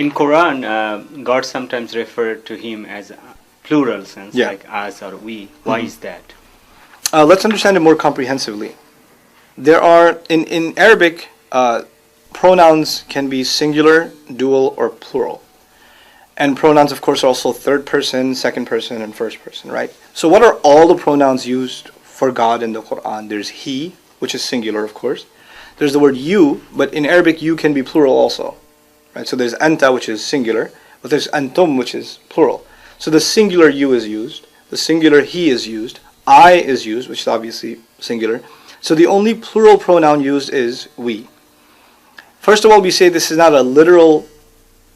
In Quran, God sometimes referred to him as a plural sense, like us or we. Why is that? Let's understand it more comprehensively. There are, in Arabic, pronouns can be singular, dual, or plural. And pronouns, of course, are also third person, second person, and first person, right? So what are all the pronouns used for God in the Quran? There's he, which is singular, of course. There's the word you, but in Arabic, you can be plural also. Right? So there's anta, which is singular, but there's antum, which is plural. So the singular you is used, the singular he is used, I is used, which is obviously singular. So the only plural pronoun used is we. First of all, we say this is not a literal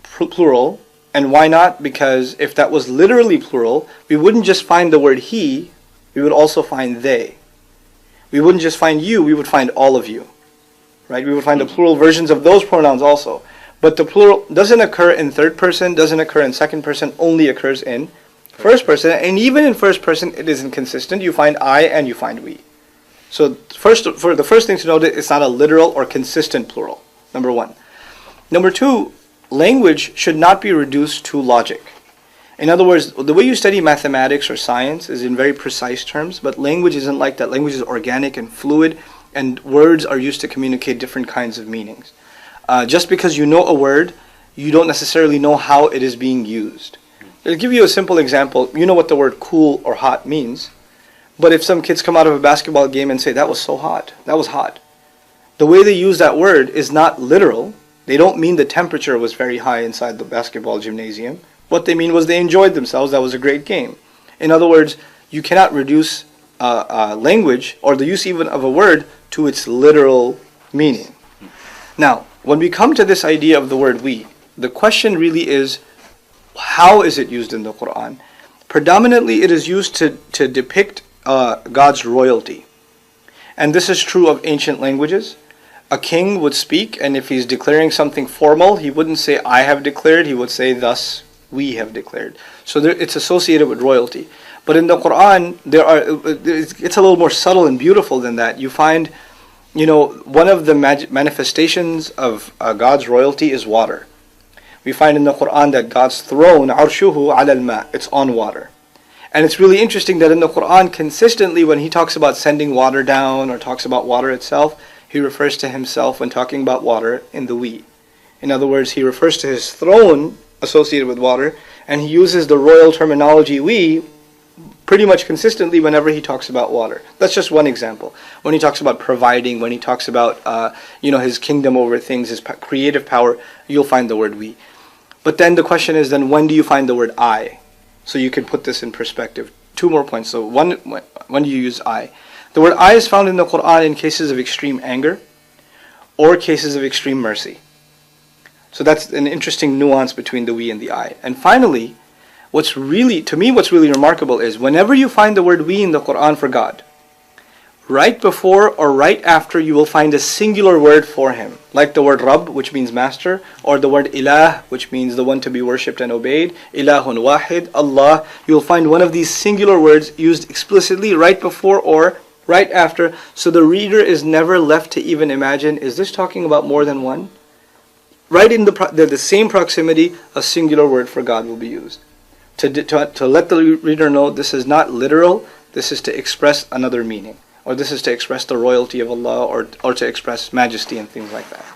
plural. And why not? Because if that was literally plural, we wouldn't just find the word he, we would also find they. We wouldn't just find you, we would find all of you. Right? We would find the plural versions of those pronouns also. But the plural doesn't occur in third person, doesn't occur in second person, only occurs in first person. And even in first person, it isn't consistent. You find I and you find we. So the first thing to note is it's not a literal or consistent plural. Number one. Number two, language should not be reduced to logic. In other words, the way you study mathematics or science is in very precise terms, but language isn't like that. Language is organic and fluid, and words are used to communicate different kinds of meanings. Just because you know a word, you don't necessarily know how it is being used. I'll give you a simple example. You know what the word cool or hot means, but if some kids come out of a basketball game and say, that was so hot, that was hot, the way they use that word is not literal. They don't mean the temperature was very high inside the basketball gymnasium. What they mean was they enjoyed themselves. That was a great game. In other words, you cannot reduce language or the use even of a word to its literal meaning. Now, when we come to this idea of the word we, the question really is, how is it used in the Quran? Predominantly, it is used to depict God's royalty. And this is true of ancient languages. A king would speak, and if he's declaring something formal, he wouldn't say, I have declared, he would say, thus we have declared. So it's associated with royalty. But in the Quran, it's a little more subtle and beautiful than that. You find, one of the manifestations of God's royalty is water. We find in the Quran that God's throne, arshuhu ala al-ma, it's on water. And it's really interesting that in the Quran, consistently when he talks about sending water down or talks about water itself, he refers to himself when talking about water in the we. In other words, he refers to his throne associated with water, and he uses the royal terminology we pretty much consistently whenever he talks about water. That's just one example. When he talks about providing, when he talks about his kingdom over things, his creative power, you'll find the word we. But then the question is, then when do you find the word I? So you can put this in perspective. Two more points. So when do you use I? The word I is found in the Quran in cases of extreme anger or cases of extreme mercy. So that's an interesting nuance between the we and the I. And finally, what's really remarkable is whenever you find the word we in the Quran for God, right before or right after you will find a singular word for him, like the word Rabb, which means master, or the word Ilah, which means the one to be worshipped and obeyed, Ilahun Wahid, Allah. You'll find one of these singular words used explicitly right before or right after, so the reader is never left to even imagine, is this talking about more than one? Right in the same proximity, a singular word for God will be used. To let the reader know this is not literal, this is to express another meaning. Or this is to express the royalty of Allah or to express majesty and things like that.